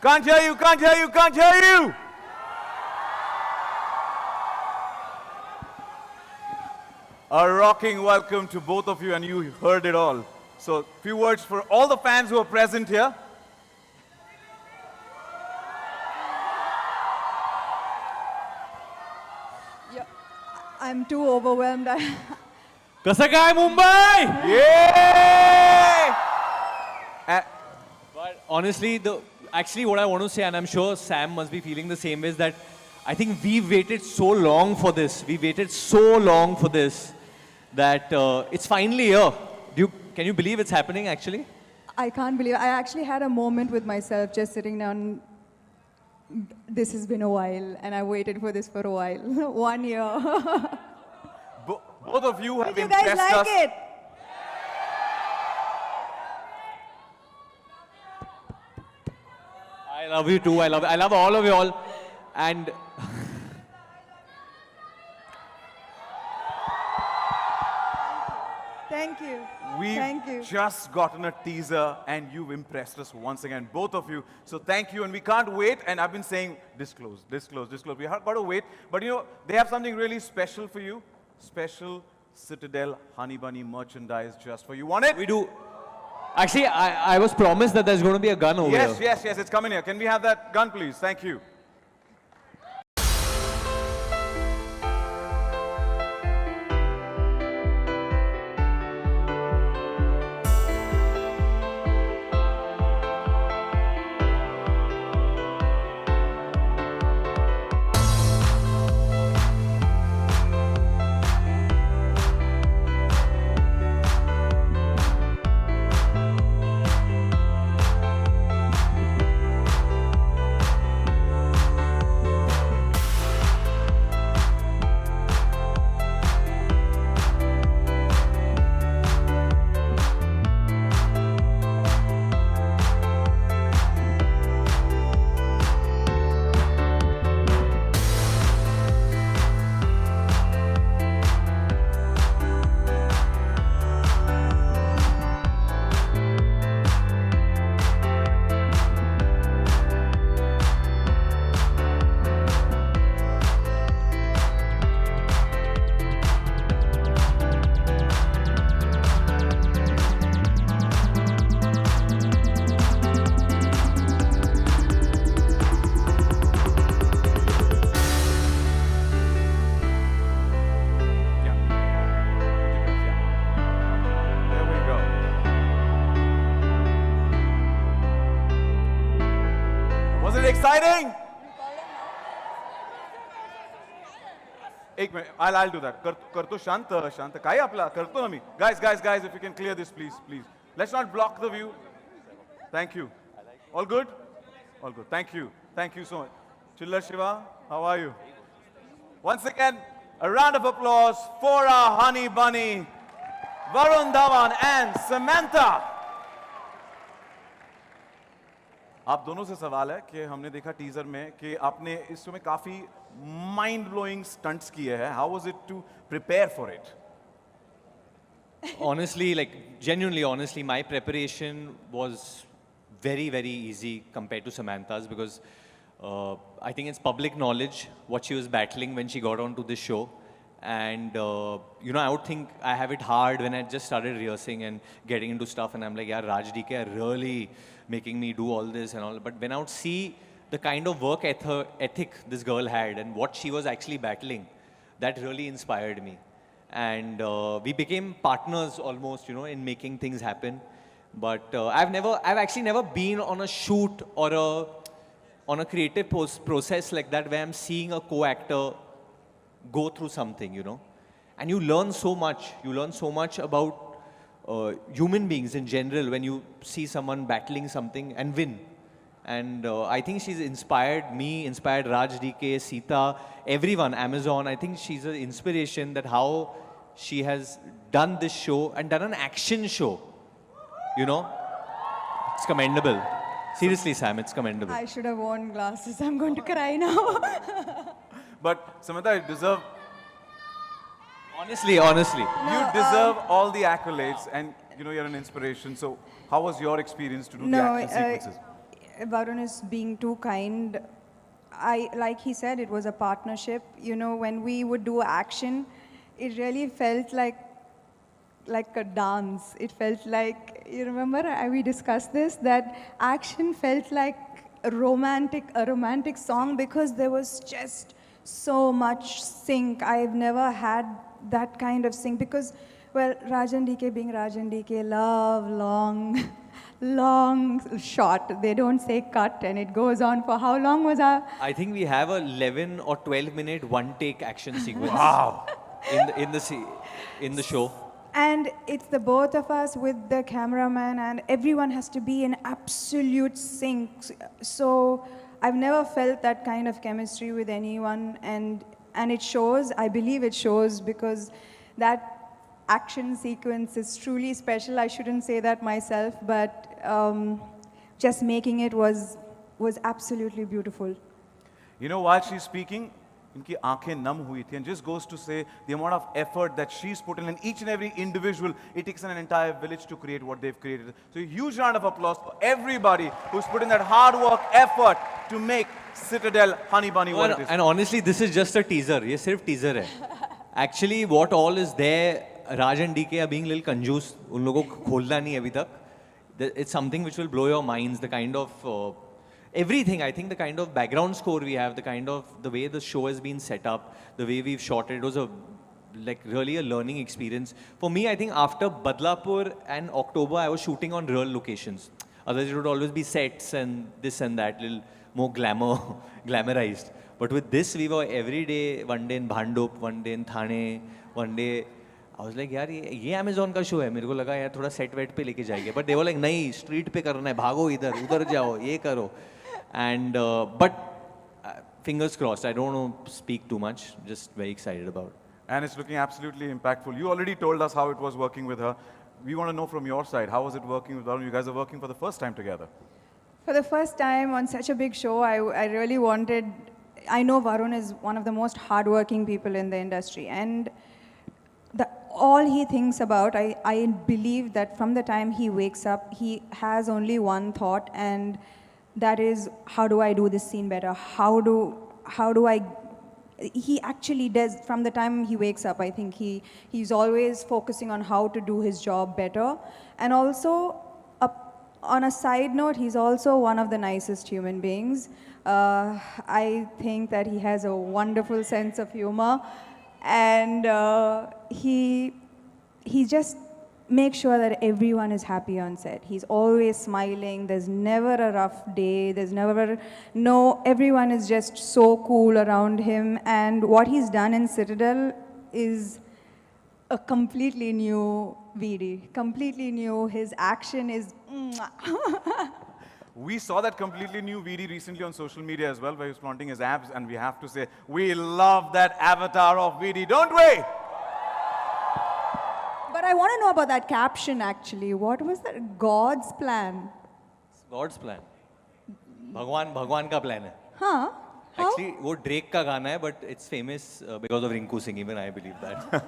Can't hear you, can't hear you, can't hear you! A rocking welcome to both of you, and you heard it all. So, few words for all the fans who are present here. Yeah, I'm too overwhelmed. Kasa kaya Mumbai? Yay! But honestly, actually what I want to say, and I'm sure Sam must be feeling the same way, is that I think we've waited so long for this. We waited so long for this that it's finally here. Can you believe it's happening actually? I can't believe I actually had a moment with myself just sitting down. This has been a while, and I waited for this for a while. 1 year. Both of you have Did you guys impressed like us. it? I love you too. I love all of you all. And Thank you. We've Thank you. just gotten a teaser, and you've impressed us once again, both of you. So thank you, and we can't wait. And I've been saying, disclose, disclose, disclose. We have got to wait. But you know, they have something really special for you. Special Citadel Honey Bunny merchandise just for you. Want it? we do. Actually, I was promised that there's going to be a gun over Yes, here. yes, yes. It's coming here. Can we have that gun, please? Thank you. Exciting? एक minute, I'll do that. करतो शांत, शांत. काय आपला? करतो ना मी. Guys, if you can clear this, please. Let's not block the view. Thank you. All good? All good. Thank you so much. Chilla Shiva, how are you? Once again, a round of applause for our honey bunny, Varun Dhawan and Samantha. आप दोनों से सवाल है कि हमने देखा teaser में कि आपने इस समय काफी माइंड ब्लोइंग स्टंट्स किए हैं. How was it to prepare for it? Honestly, like genuinely honestly, my preparation was very, very easy compared to Samantha's, because I think it's public knowledge what she was battling when she got onto this show. And you know, I would think I have it hard when I just started rehearsing and getting into stuff, and I'm like, yeah, Raj DK are really making me do all this and all. But when I would see the kind of work ethic this girl had and what she was actually battling, that really inspired me. And we became partners almost, you know, in making things happen. But I've actually never been on a shoot or on a creative process like that where I'm seeing a co-actor go through something, you know. And you learn so much. You learn so much about human beings in general when you see someone battling something and win. And I think she's inspired me, inspired Raj DK, Sita, everyone, Amazon. I think she's an inspiration that how she has done this show and done an action show. You know, it's commendable. Seriously, Sam, it's commendable. I should have worn glasses. I'm going to cry now. But Samantha, you deserve. Honestly. You deserve all the accolades, and you know you're an inspiration. So, how was your experience to do the action sequences? Varun is being too kind. Like he said, it was a partnership. You know, when we would do action, it really felt like a dance. It felt like, you remember, we discussed this, that action felt like a romantic song because there was just so much sync. I've never had that kind of sync because, well, Rajan DK being Rajan DK, love, long shot. They don't say cut and it goes on for how long was our... I think we have a 11 or 12 minute one take action sequence. Wow. in the show. And it's the both of us with the cameraman and everyone has to be in absolute sync. So I've never felt that kind of chemistry with anyone and it shows, I believe it shows because that action sequence is truly special. I shouldn't say that myself, but just making it was absolutely beautiful. You know, while she's speaking, इनकी आंखें नम हुई थी, and just goes to say the amount of effort that she's put in, and each and every individual, it takes an entire village to create what they've created. So a huge round of applause for everybody who's put in that hard work, effort to make Citadel Honey Bunny what it is. And honestly, this is just a teaser. ये सिर्फ teaser है. Actually, what all is there, Raj and DK are being a little कंजूस. उन लोगों को खोलना नहीं अभी तक. It's something which will blow your minds. The kind of everything, I think the kind of background score we have, the way the show has been set up, the way we've shot it, was really a learning experience. For me, I think after Badlapur and October, I was shooting on real locations. Otherwise, it would always be sets and this and that, little more glamorized. But with this, we were every day, one day in Bhandup, one day in Thane, one day. I was like, यार ये Amazon का show है, मेरे को लगा यार थोड़ा set wait पे लेके जाएंगे. But they were like, नहीं, street पे करना है, भागो इधर, उधर जाओ, ये करो. And but fingers crossed. I don't want to speak too much. Just very excited about it. And it's looking absolutely impactful. You already told us how it was working with her. We want to know from your side, how was it working with Varun? You guys are working for the first time together. For the first time on such a big show, I really wanted... I know Varun is one of the most hardworking people in the industry. And all he thinks about, I believe that from the time he wakes up, he has only one thought, and that is, how do I do this scene better? How do I... He actually does, from the time he wakes up, I think he's always focusing on how to do his job better. And also, on a side note, he's also one of the nicest human beings. I think that he has a wonderful sense of humor. And he just makes sure that everyone is happy on set. He's always smiling. There's never a rough day. Everyone is just so cool around him. And what he's done in Citadel is a completely new VD. Completely new. His action is... We saw that completely new VD recently on social media as well, where he was flaunting his abs, and we have to say, we love that avatar of VD, don't we? But I want to know about that caption, actually. What was that? God's plan? God's plan. भगवान का plan है. Huh? How? Actually, वो Drake का गाना है, but it's famous because of Rinku Singh. Even I believe that.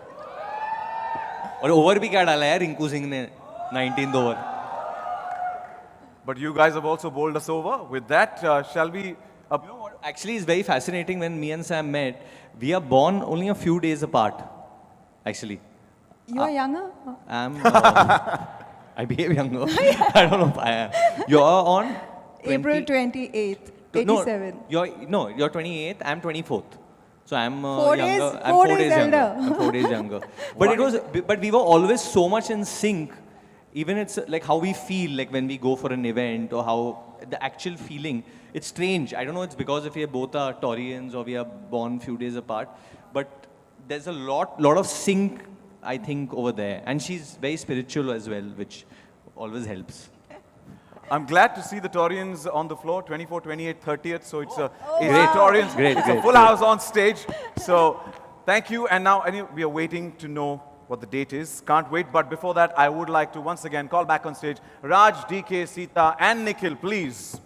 और over भी क्या डाला है Rinku Singh ने 19th over. But you guys have also bowled us over. With that, shall we... You know what? Actually, it's very fascinating when me and Sam met. We are born only a few days apart, actually. You are younger? I behave younger. I don't know if I am. You're on? April 28th, 87. You're 28th, I'm 24th. So I'm 4 younger. days, I'm 4 4 days days younger. elder. I'm 4 days younger. But we were always so much in sync. Even it's like how we feel like when we go for an event or how the actual feeling. It's strange. I don't know, it's because if we both are Taurians or we are born few days apart. But there's a lot of sync, I think, over there. And she's very spiritual as well, which always helps. I'm glad to see the Taurians on the floor, 24, 28, 30th. So it's a Great. Taurians. Great, it's great, a full great. house on stage. So thank you. And now we are waiting to know what the date is. Can't wait. But before that, I would like to once again call back on stage Raj, DK, Sita, and Nikhil, please.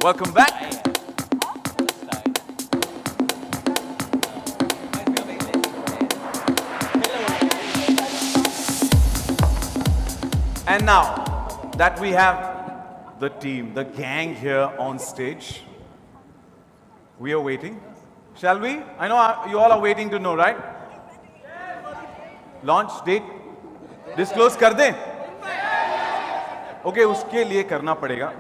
Welcome back. And now that we have the team, the gang here on stage, we are waiting. Shall we? I know you all are waiting to know, right? Launch date? Disclose कर दें? Okay, उसके लिए करना पड़ेगा.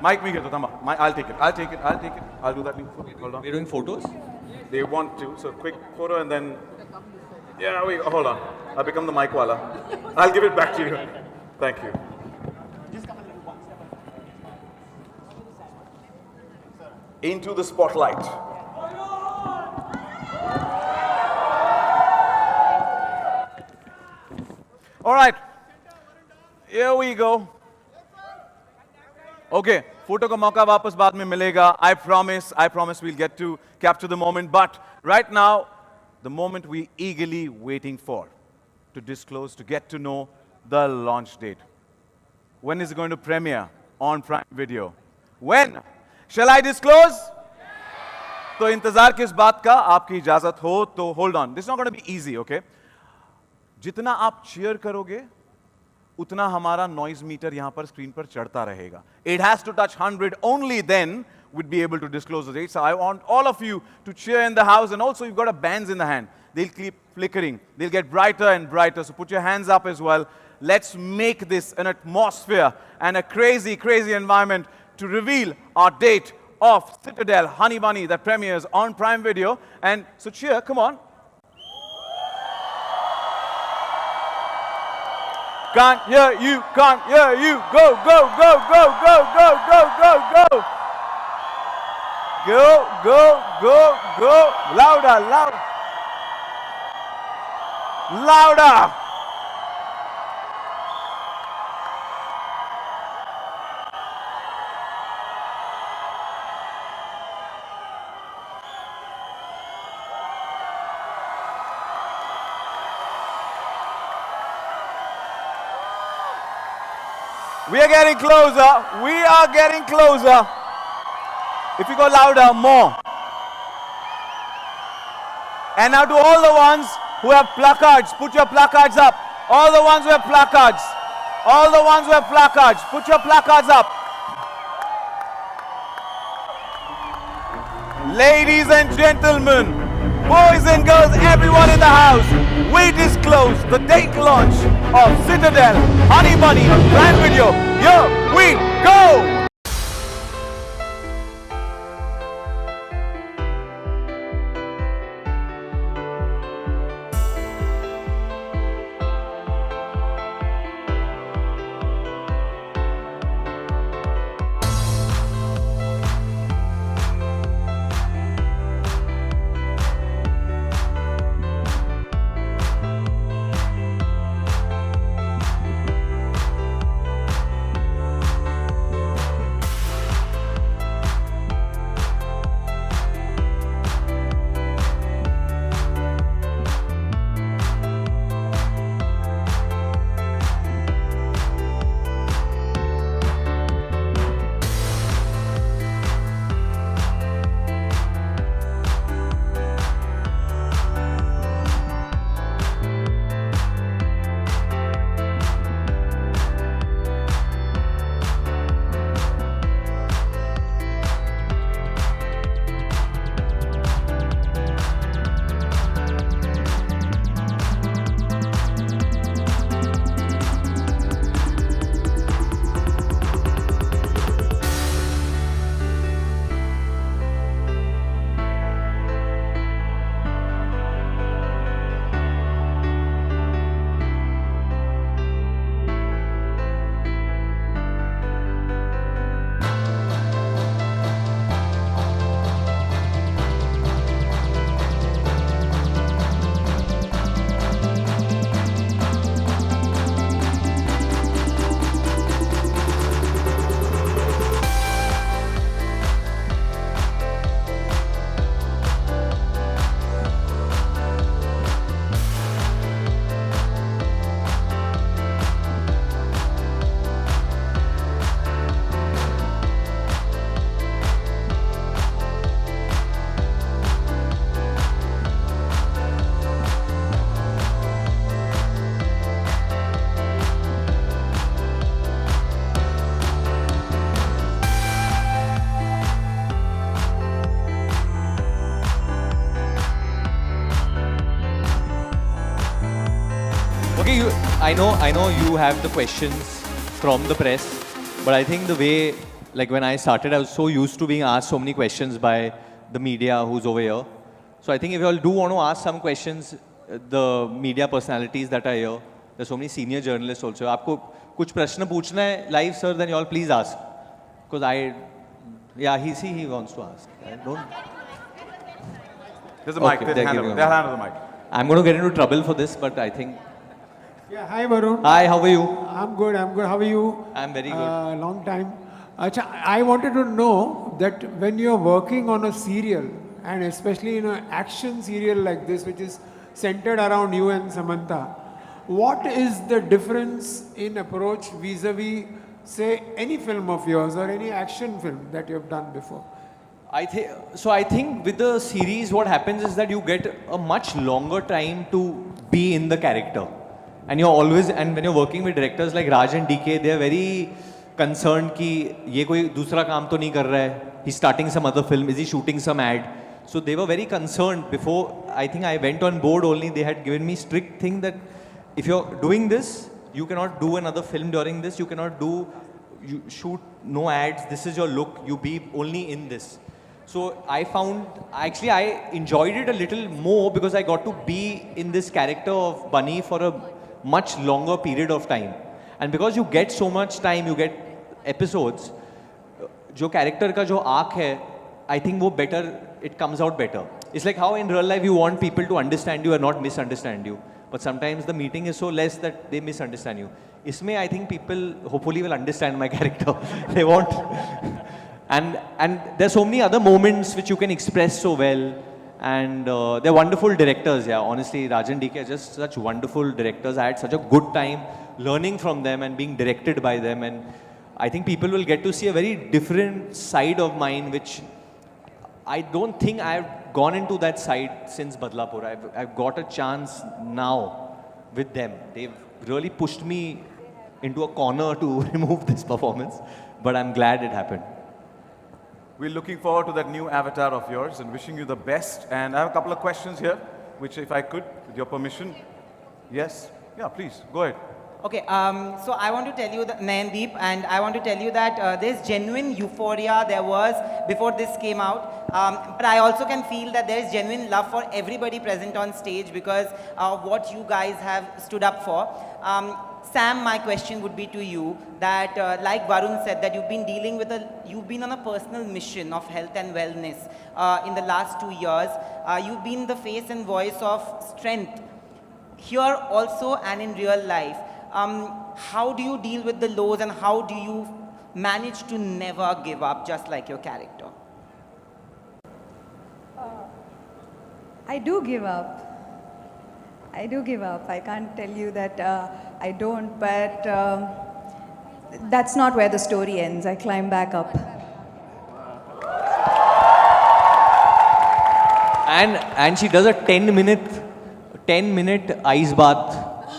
Mike me get I'll take it. I'll take it. I'll do that. Hold on. We're doing photos? They want to. So quick photo and then. Yeah, wait, hold on. I'll become the mic wala. I'll give it back to you. Thank you. Into the spotlight. All right. Here we go. Okay, photo ka mauka wapas baad mein milega. I promise we'll get to capture the moment. But right now, the moment we eagerly waiting for to disclose, to get to know the launch date. When is it going to premiere on Prime Video? When? Shall I disclose? तो इंतजार किस बात का? आपकी इजाजत हो तो hold on. This is not going to be easy, okay? जितना आप cheer करोगे, उतना हमारा noise meter यहाँ पर screen पर चढ़ता रहेगा. It has to touch 100, only then we'd be able to disclose the date. So I want all of you to cheer in the house, and also you've got a bands in the hand. They'll keep flickering. They'll get brighter and brighter. So put your hands up as well. Let's make this an atmosphere and a crazy, crazy environment to reveal our date of Citadel Honey Bunny that premieres on Prime Video. And so cheer, come on. Can't hear you, can't hear you. Go, go, go, go, go, go, go, go, go. Go, go, go, go. Louder, louder. Louder. We are getting closer. We are getting closer. If you go louder, more. And now to all the ones who have placards, put your placards up. All the ones who have placards. All the ones who have placards, put your placards up. Ladies and gentlemen, boys and girls, everyone in the house, we disclose the date launch of Citadel Honey Bunny on Prime Video. Here we go! I know you have the questions from the press, but I think the way, like when I started, I was so used to being asked so many questions by the media who's over here. So I think if you all do want to ask some questions, the media personalities that are here, there's so many senior journalists also. आपको कुछ प्रश्न पूछना है live, sir, then you all please ask. Because he wants to ask. I don't. There's a mic. Okay, There's they're a hand giving over. a There's a mic. hand on the mic. I'm going to get into trouble for this, but I think. Yeah, hi Varun. Hi, how are you? I'm good. How are you? I'm very good. Long time. Acha, I wanted to know that when you're working on a serial, and especially in an action serial like this, which is centered around you and Samantha, what is the difference in approach vis-a-vis, say, any film of yours or any action film that you've done before? I think with the series, what happens is that you get a much longer time to be in the character. And when you're working with directors like Raj and DK, they're very concerned कि ये कोई दूसरा काम तो नहीं कर रहा है. He's starting some other film. Is he shooting some ad? So they were very concerned before. I think I went on board only. They had given me strict thing that if you're doing this, you cannot do another film during this. You shoot no ads. This is your look. You be only in this. So I enjoyed it a little more because I got to be in this character of Bunny for a much longer period of time. And because you get so much time, you get episodes, जो character का जो arc है, I think वो better, it comes out better. It's like how in real life you want people to understand you and not misunderstand you. But sometimes the meeting is so less that they misunderstand you. इसमें I think people hopefully will understand my character. They won't. And there's so many other moments which you can express so well. And they're wonderful directors, yeah. Honestly, Raj and DK are just such wonderful directors. I had such a good time learning from them and being directed by them. And I think people will get to see a very different side of mine, which I don't think I've gone into that side since Badlapur. I've got a chance now with them. They've really pushed me into a corner to remove this performance, but I'm glad it happened. We're looking forward to that new avatar of yours and wishing you the best. And I have a couple of questions here, which if I could, with your permission. Yes? Yeah, please, go ahead. Okay, so I want to tell you that, Nayandeep, and I want to tell you that there's genuine euphoria there was before this came out. But I also can feel that there is genuine love for everybody present on stage because of what you guys have stood up for. Sam, my question would be to you that, like Varun said, that you've been on a personal mission of health and wellness in the last 2 years. You've been the face and voice of strength here also and in real life. How do you deal with the lows and how do you manage to never give up, just like your character? I do give up. I can't tell you that I don't, but that's not where the story ends. I climb back up. And she does a 10-minute ice bath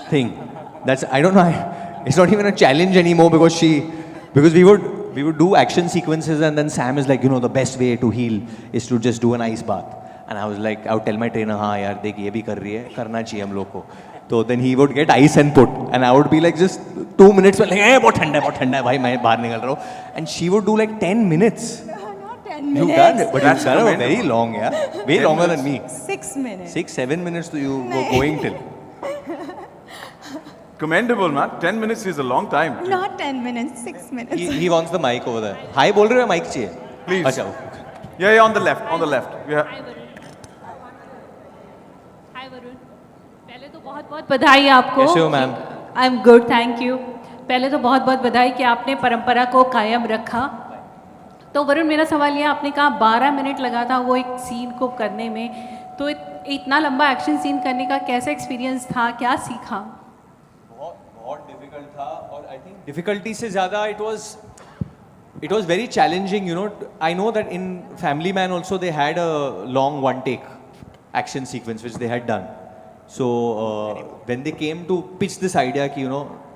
thing. I don't know, it's not even a challenge anymore because we would do action sequences and then Sam is like, the best way to heal is to just do an ice bath. And I was like, I would tell my trainer, हाँ यार देख ये भी कर रही है, करना चाहिए हम लोग को. So then he would get ice and put, and I would be like just 2 minutes में like, बहुत ठंडा है भाई मैं बाहर निकल रहा हूँ. And she would do like 10 minutes. Not 10 minutes. You've done it, but that's very long, yeah. Way longer than me. 6 minutes. 6-7 minutes to you go going till. Commendable, man. 10 minutes is a long time. Not 10 minutes, 6 minutes. He wants the mic over there. Hi बोल रहे हो mic चाहिए? Please. अच्छा. Yeah, on the left, on the left. Yeah. हाय वरुण, पहले तो बहुत बहुत बधाई आपको. कैसे हो ma'am? I am good, thank you. पहले तो बहुत बहुत बधाई कि आपने परंपरा को कायम रखा. तो वरुण, मेरा सवाल ये, आपने कहा 12 मिनट लगा था वो एक सीन को करने में, तो इतना लंबा एक्शन सीन करने का कैसा एक्सपीरियंस था, क्या सीखा? बहुत डिफिकल्ट था और आई थिंक डिफिकल्टी से ज़्यादा it was very challenging, I know that in Family Man also they had a long one take action sequence which they had done. So when they came to pitch this idea कि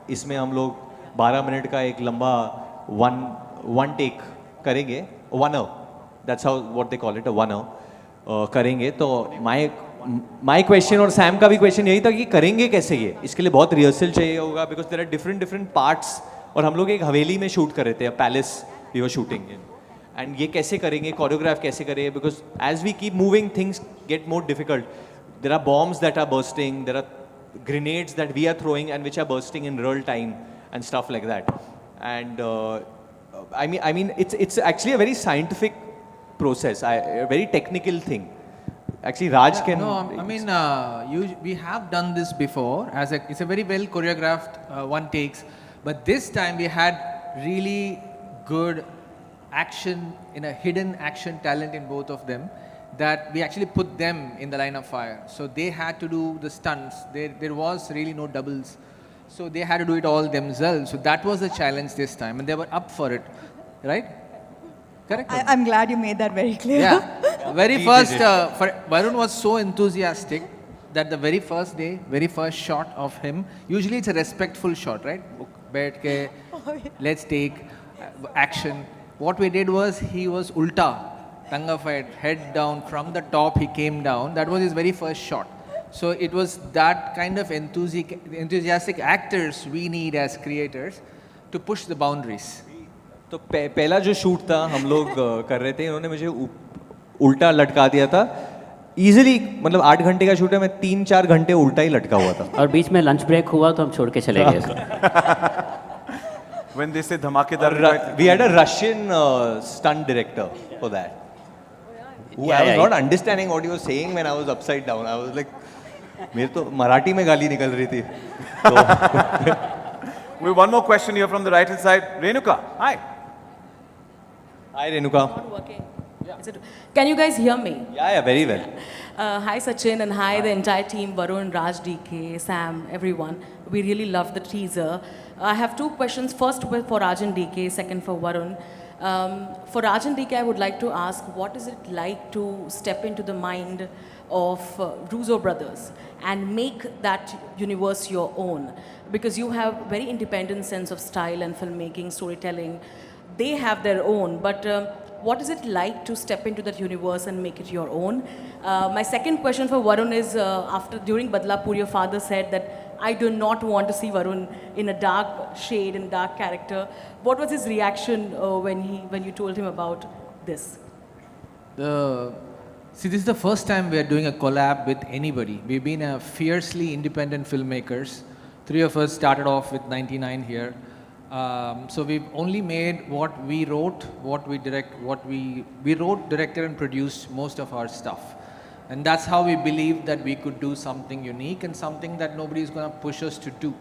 इसमें हम लोग 12 minute का एक लंबा one take करेंगे, 1 hour, that's how what they call it, a 1 hour करेंगे. तो my My question और सैम का भी क्वेश्चन यही था कि करेंगे कैसे ये, इसके लिए बहुत रिहर्सल चाहिए होगा because there are different parts, और हम लोग एक हवेली में शूट कर रहे थे, palace we were shooting in, and ये कैसे करेंगे, कोरियोग्राफ कैसे करेंगे, because as we keep moving things get more difficult. There are bombs that are bursting, there are grenades that we are throwing and which are bursting in real time and stuff like that. And I mean it's actually a very scientific process, a very technical thing. Actually, Raj can. No, I mean, we have done this before. It's a very well choreographed one takes, but this time we had really good action, in a hidden action talent in both of them, that we actually put them in the line of fire. So they had to do the stunts. There was really no doubles, so they had to do it all themselves. So that was the challenge this time, and they were up for it, right? Correct? I'm glad you made that very clear. Yeah. Very first, Varun was so enthusiastic that the very first day, very first shot of him, usually it's a respectful shot, right? Baith ke, let's take action. What we did was, he was ulta, tanga fight, head down, from the top he came down. That was his very first shot. So it was that kind of enthusiastic actors we need as creators to push the boundaries. तो पहला जो shoot था हम लोग कर रहे थे, इन्होंने मुझे उल्टा लटका दिया था इजीली. मतलब 8 घंटे का शूट है, मैं 3-4 घंटे उल्टा ही लटका हुआ था. और बीच में लंच ब्रेक हुआ तो हम छोड़ के चले गए. When they say धमाकेदार, we had a Russian stunt director for that. Who I was not understanding what he was saying when I was upside down. I was like, मेरे तो मराठी में गाली निकल रही थी. We have one more question here from the right hand side. Renuka, hi. Hi Renuka. Not working. Can you guys hear me? Yeah, very well. Hi Sachin and hi the entire team, Varun, Raj, DK, Sam, everyone. We really love the teaser. I have 2 questions. First for Raj and DK, second for Varun. For Raj and DK, I would like to ask, what is it like to step into the mind of Russo brothers and make that universe your own? Because you have very independent sense of style and filmmaking, storytelling. They have their own, but what is it like to step into that universe and make it your own? My second question for Varun is, during Badlapur, your father said that I do not want to see Varun in a dark shade and dark character. What was his reaction when you told him about this? See, this is the first time we are doing a collab with anybody. We've been a fiercely independent filmmakers. 3 of us started off with 99 here. So we've only made what we wrote, what we direct, we wrote, directed and produced most of our stuff. And that's how we believed that we could do something unique and something that nobody is going to push us to do,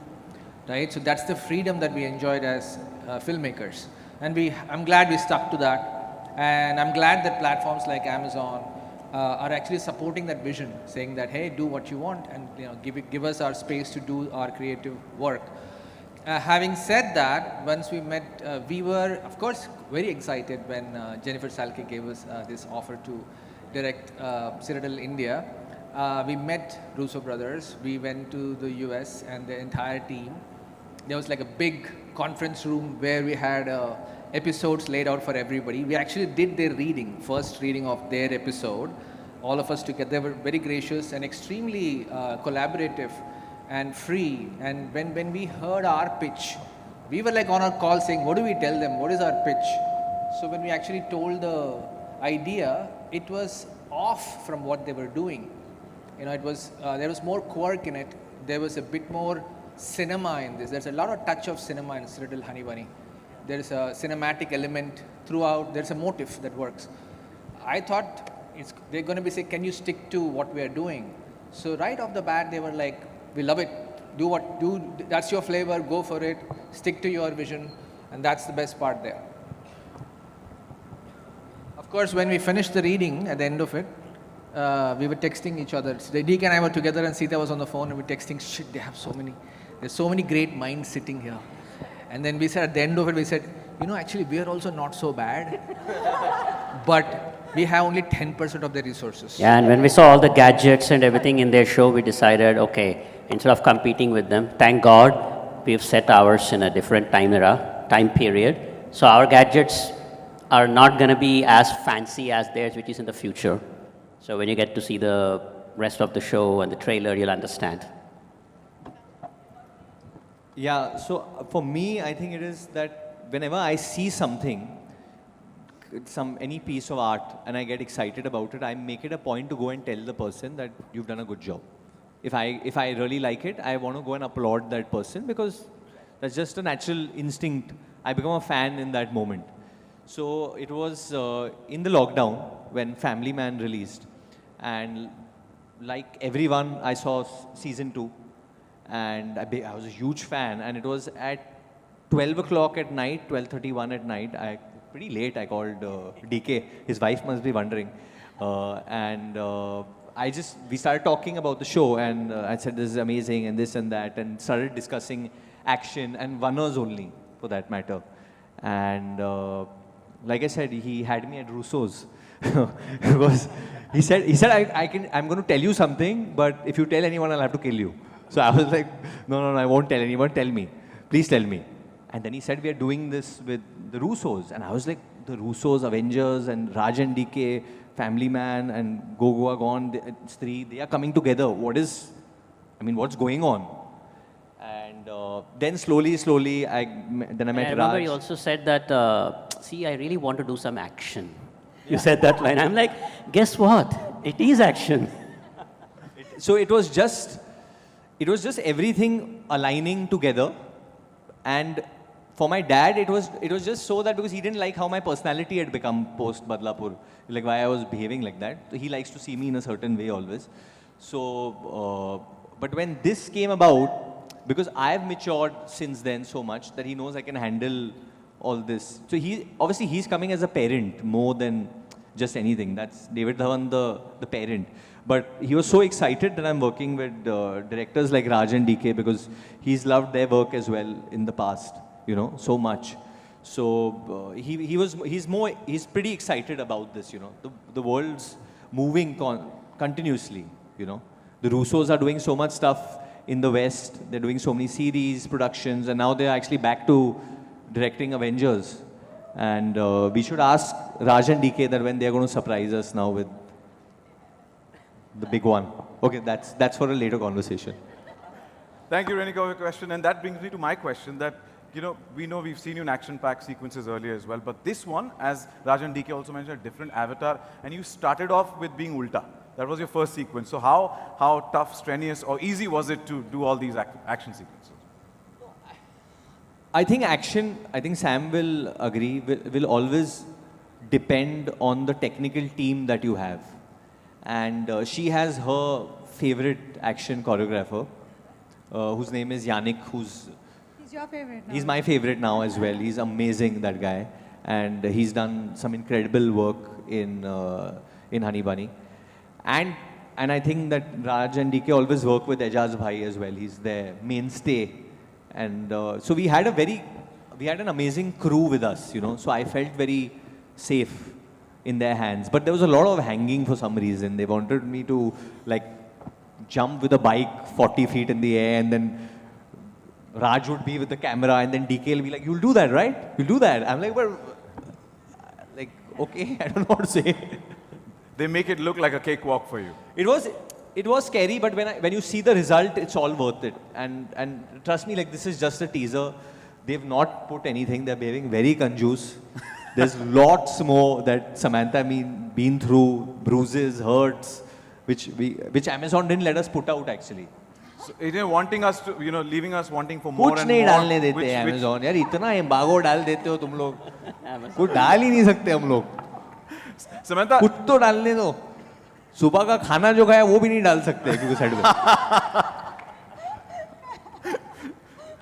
right? So that's the freedom that we enjoyed as filmmakers. And I'm glad we stuck to that. And I'm glad that platforms like Amazon are actually supporting that vision, saying that, hey, do what you want and give us our space to do our creative work. Having said that, once we met, we were, of course, very excited when Jennifer Salke gave us this offer to direct Citadel India. We met Russo brothers. We went to the US and the entire team. There was like a big conference room where we had episodes laid out for everybody. We actually did their reading, first reading of their episode. All of us together. They were very gracious and extremely collaborative and free. And when we heard our pitch, we were like on our call saying, what do we tell them? What is our pitch? So when we actually told the idea, it was off from what they were doing. It was there was more quirk in it. There was a bit more cinema in this. There's a lot of touch of cinema in Citadel Honey Bunny. There's a cinematic element throughout. There's a motif that works. I thought they're going to be saying, can you stick to what we are doing? So right off the bat, they were like, we love it. That's your flavor. Go for it. Stick to your vision. And that's the best part there. Of course, when we finished the reading, at the end of it, we were texting each other. So DK and I were together and Sita was on the phone and we were texting, shit, there's so many great minds sitting here. And then we said, at the end of it, we said, actually, we are also not so bad, but we have only 10% of the resources. Yeah, and when we saw all the gadgets and everything in their show, we decided, okay, instead of competing with them, thank God, we've set ours in a different time period. So our gadgets are not going to be as fancy as theirs, which is in the future. So when you get to see the rest of the show and the trailer, you'll understand. Yeah, so for me, I think it is that whenever I see something, any piece of art, and I get excited about it, I make it a point to go and tell the person that you've done a good job. If I really like it, I want to go and applaud that person because that's just a natural instinct. I become a fan in that moment. So it was in the lockdown when Family Man released, and like everyone, I saw season 2, and I was a huge fan, and it was at 12 o'clock at night, 12:31 at night. Pretty late, I called DK. His wife must be wondering. We started talking about the show, and I said, this is amazing, and this and that, and started discussing action, and oneers only, for that matter. And like I said, he had me at Russo's. Because he said, I'm going to tell you something, but if you tell anyone, I'll have to kill you. So I was like, no, I won't tell anyone, tell me. Please tell me. And then he said, we are doing this with the Russos. And I was like, the Russos, Avengers, and Raj and DK, Family Man, and Go Goa Gone, it's 3, they are coming together. What's going on? And then slowly, I met Raj. I remember you also said that, see, I really want to do some action. You said that line. I'm like, guess what? It is action. So it was just everything aligning together. And for my dad, it was just so that because he didn't like how my personality had become post Badlapur, like why I was behaving like that. So he likes to see me in a certain way always. So, but when this came about, because I've matured since then so much that he knows I can handle all this. So he's coming as a parent more than just anything. That's David Dhawan, the parent. But he was so excited that I'm working with directors like Raj and DK because he's loved their work as well in the past, so much. So he's pretty excited about this, The world's moving continuously, The Russos are doing so much stuff in the West. They're doing so many series, productions, and now they're actually back to directing Avengers. And we should ask Raj and DK that when they're going to surprise us now with the big one. Okay, that's for a later conversation. Thank you, Renika, for your question. And that brings me to my question that, we know we've seen you in action-packed sequences earlier as well, but this one, as Rajan DK also mentioned, a different avatar, and you started off with being Ulta. That was your first sequence. So how tough, strenuous, or easy was it to do all these action sequences? I think Sam will agree, will always depend on the technical team that you have. And she has her favorite action choreographer, whose name is Yannick, He's your favorite now. He's my favorite now as well. He's amazing, that guy. And he's done some incredible work in Honey Bunny. And I think that Raj and DK always work with Ejaz Bhai as well. He's their mainstay. And so we had an amazing crew with us, So I felt very safe in their hands. But there was a lot of hanging for some reason. They wanted me to jump with a bike 40 feet in the air, and then Raj would be with the camera, and then DK will be like, you'll do that, right? You'll do that. I'm like, well, okay, I don't know what to say. They make it look like a cakewalk for you. It was scary, but when you see the result, it's all worth it. And trust me, this is just a teaser. They've not put anything. They're behaving very conjuice. There's lots more that Samantha been through, bruises, hurts, which Amazon didn't let us put out actually. So they're wanting us to, leaving us wanting for more कुछ and नहीं more. डालने देते Amazon. यार इतना एम्बागो डाल देते हो तुम लोग. कुछ डाल ही नहीं सकते हम लोग. Samantha, कुछ तो डालने दो. सुबह का खाना जो खाया वो भी नहीं डाल सकते क्योंकि साइड में.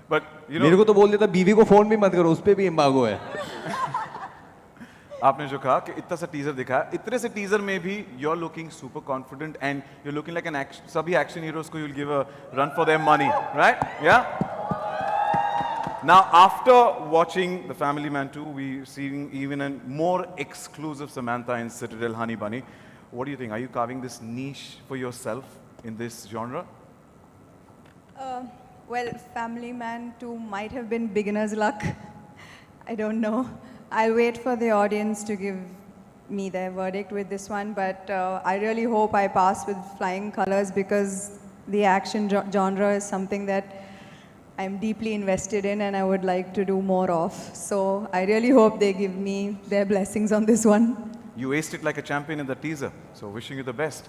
but मेरे को तो बोल देता बीवी को फोन भी मत करो, उस पे भी एम्बागो है. आपने जो कहा कि इतना सा टीजर दिखाया, इतने से टीजर में भी you're looking super confident and you're looking like an action. सभी action heroes को you'll give a run for their money, right? Yeah. Now, after watching The Family Man 2, we're seeing even a more exclusive Samantha in Citadel, Honey Bunny. What do you think? Are you carving this niche for yourself in this genre? Well, Family Man 2 might have been beginner's luck. I don't know. I'll wait for the audience to give me their verdict with this one, but I really hope I pass with flying colors because the action genre is something that I'm deeply invested in and I would like to do more of. So I really hope they give me their blessings on this one. You aced it like a champion in the teaser, so wishing you the best.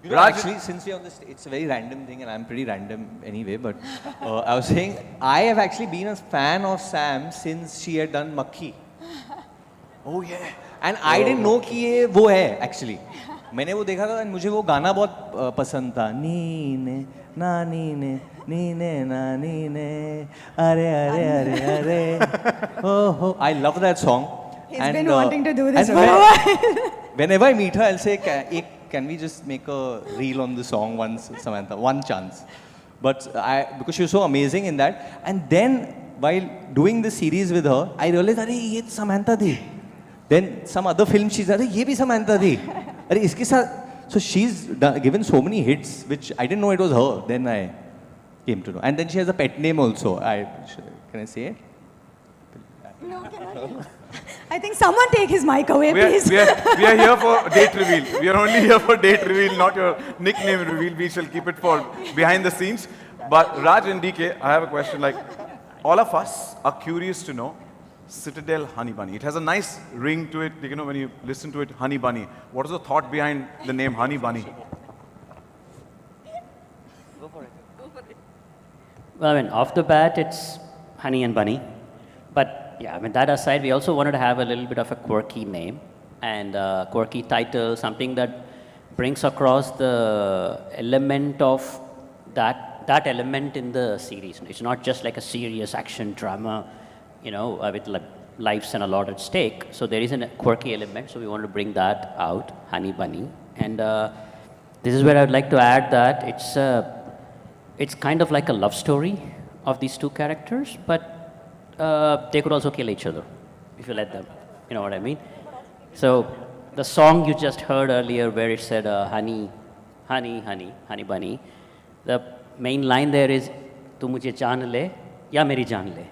You know, actually, since we're on this, it's a very random thing, and I'm pretty random anyway, but I was saying, I have actually been a fan of Sam since she had done Makhi. Oh yeah. And I didn't know कि ये वो है, actually. मैंने वो देखा था, and मुझे वो गाना बहुत पसंद था. नीने, ना नीने, नीने, ना नीने, अरे, अरे, अरे, अरे. Oh, I love that song. He's been wanting to do this for a while. Whenever I meet her, I'll say, can we just make a reel on the song once, Samantha? One chance. But because she was so amazing in that. And then, while doing the series with her, I realized, अरे ये Samantha थी. Then some other film, she's like, ये भी Samantha थी. अरे इसके साथ. So she's given so many hits, which I didn't know it was her. Then I came to know. And then she has a pet name also. Can I say it? No, cannot. I think someone take his mic away, please. We are here for date reveal. We are only here for date reveal, not your nickname reveal. We shall keep it for behind the scenes. But Raj and DK, I have a question. Like, all of us are curious to know Citadel Honey Bunny. It has a nice ring to it. You know, when you listen to it, Honey Bunny. What is the thought behind the name Honey Bunny? Go for it. Well, I mean, off the bat, it's Honey and Bunny. But yeah, I mean, that aside, we also wanted to have a little bit of a quirky name and a quirky title, something that brings across the element of that element in the series. It's not just like a serious action drama, you know, with lives and a lot at stake. So there is a quirky element, so we wanted to bring that out, Honey Bunny. And this is where I would like to add that it's kind of like a love story of these two characters, but they could also kill each other if you let them. You know what I mean? So the song you just heard earlier where it said honey, honey, honey, honey bunny, the main line there is tu mujhe jaan le ya meri jaan le.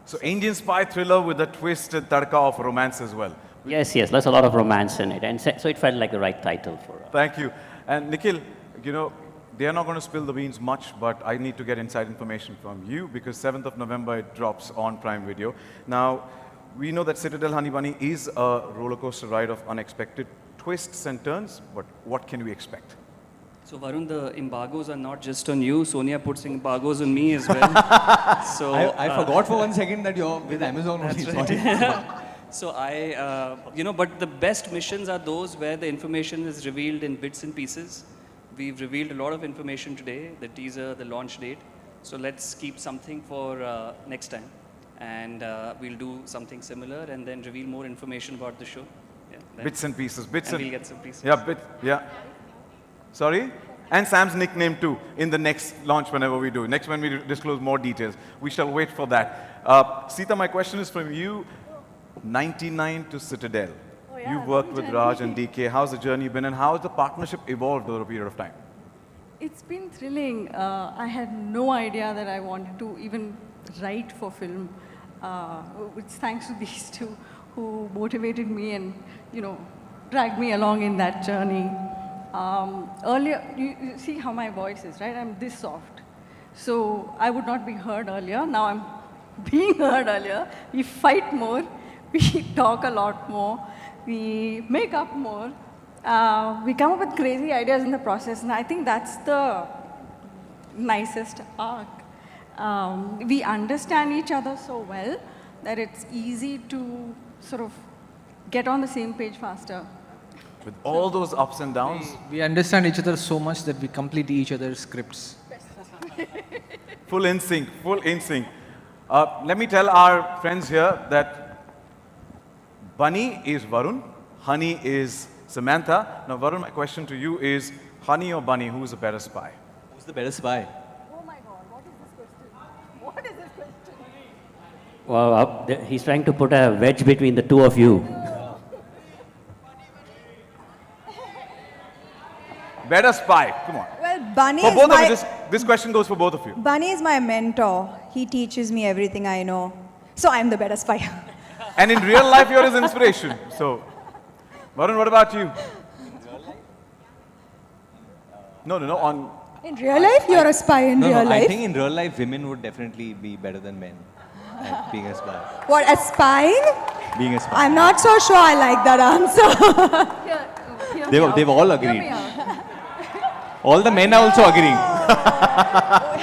So Indian spy thriller with a twist and tadka of romance as well. Yes, there's a lot of romance in it, and so it felt like the right title for us. Thank you. And Nikhil, you know, they are not going to spill the beans much, but I need to get inside information from you because 7th of November it drops on Prime Video. Now, we know that Citadel Honey Bunny is a roller coaster ride of unexpected twists and turns, but what can we expect? So Varun, the embargoes are not just on you. Sonia puts embargoes on me as well. So I forgot for 1 second that you're with Amazon only. Right. So you know, but the best missions are those where the information is revealed in bits and pieces. We've revealed a lot of information today, the teaser, the launch date. So let's keep something for next time. And we'll do something similar and then reveal more information about the show. Yeah, bits and pieces. Bits and we'll get some pieces. Yeah. Sorry? And Sam's nickname too, in the next launch whenever we do. Next when we disclose more details. We shall wait for that. Sita, my question is from you. 99 to Citadel. Yeah, You've worked with Raj and DK. How's the journey been and how has the partnership evolved over a period of time? It's been thrilling. I had no idea that I wanted to even write for film. It's thanks to these two who motivated me and, you know, dragged me along in that journey. Earlier, you see how my voice is, right? I'm this soft. So I would not be heard earlier. Now I'm being heard earlier. We fight more. We talk a lot more. We make up more. We come up with crazy ideas in the process, and I think that's the nicest arc. We understand each other so well that it's easy to sort of get on the same page faster. With all those ups and downs? We understand each other so much that we complete each other's scripts. Full in sync, full in sync. Let me tell our friends here that Bunny is Varun, Honey is Samantha. Now Varun, my question to you is, Honey or Bunny, who's the better spy? Who's the better spy? Oh my God, what is this question? What is this question? Well, he's trying to put a wedge between the two of you. Better spy, come on. Well, Bunny For is both my... of you, this question goes for both of you. Bunny is my mentor. He teaches me everything I know. So I'm the better spy. And in real life, you're his inspiration. So, Varun, what about you? No, on. In real life, you're a spy in real I life. think in real life, women would definitely be better than men at being a spy. What, a spying? Being a spy. I'm not so sure I like that answer. They've all agreed. All the men are also agreeing.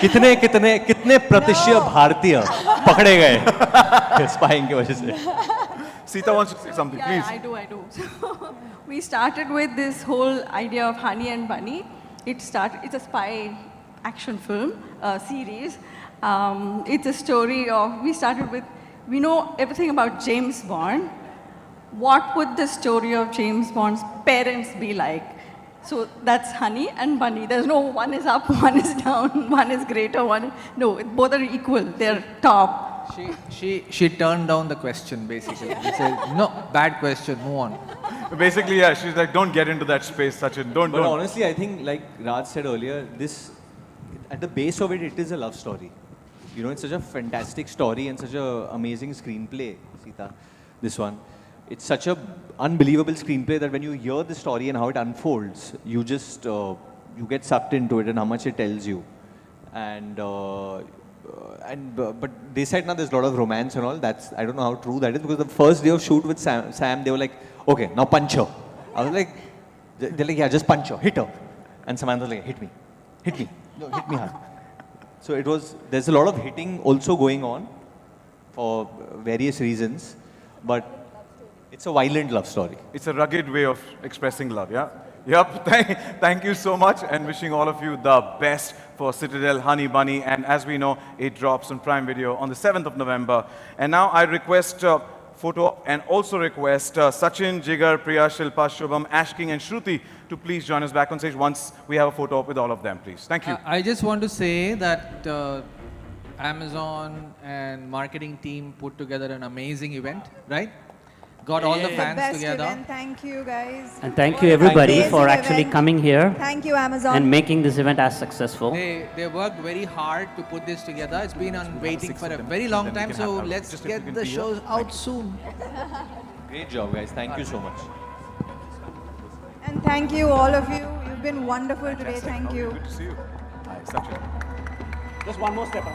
कितने प्रतिशत भारतीय पकड़े गए spying की वजह से? Sita wants to say something, please. Yeah, I do. So we started with this whole idea of Honey and Bunny. It's a spy action film series. It's a story of, we know everything about James Bond. What would the story of James Bond's parents be like? So that's Honey and Bunny. There's no one is up, one is down, one is greater, no, both are equal. They're top. She turned down the question basically. She said, no, bad question, move on. Basically, yeah, she's like, don't get into that space, Sachin. Don't. Honestly, I think, like Raj said earlier, at the base of it is a love story. You know, it's such a fantastic story and such an amazing screenplay, Sita, this one. It's such a unbelievable screenplay that when you hear the story and how it unfolds, you just, you get sucked into it and how much it tells you. But they said now there's a lot of romance and all. I don't know how true that is, because the first day of shoot with Sam, they were like, okay, now punch her. I was like, they're like, yeah, just punch her, hit her. And Samantha was like, hit me, no, hit me hard. So there's a lot of hitting also going on for various reasons, but it's a violent love story. It's a rugged way of expressing love, yeah? Yep, thank you so much, and wishing all of you the best for Citadel, Honey Bunny, and as we know, it drops on Prime Video on the 7th of November. And now I request photo and also request Sachin, Jigar, Priya, Shilpa, Shubham, Ash King and Shruti to please join us back on stage once we have a photo up with all of them, please. Thank you. I just want to say that Amazon and marketing team put together an amazing event, right? Got all the fans Best together. event. Thank you, guys. And thank you everybody for actually event. coming here Thank you, Amazon. and making this event as successful. They worked very hard to put this together. It's been on waiting for a very long time, so let's get the show out soon. Great job, guys. Thank you so much. And thank you, all of you. You've been wonderful today. Thank you. Good to see you. Hi, Sachin. Just one more step.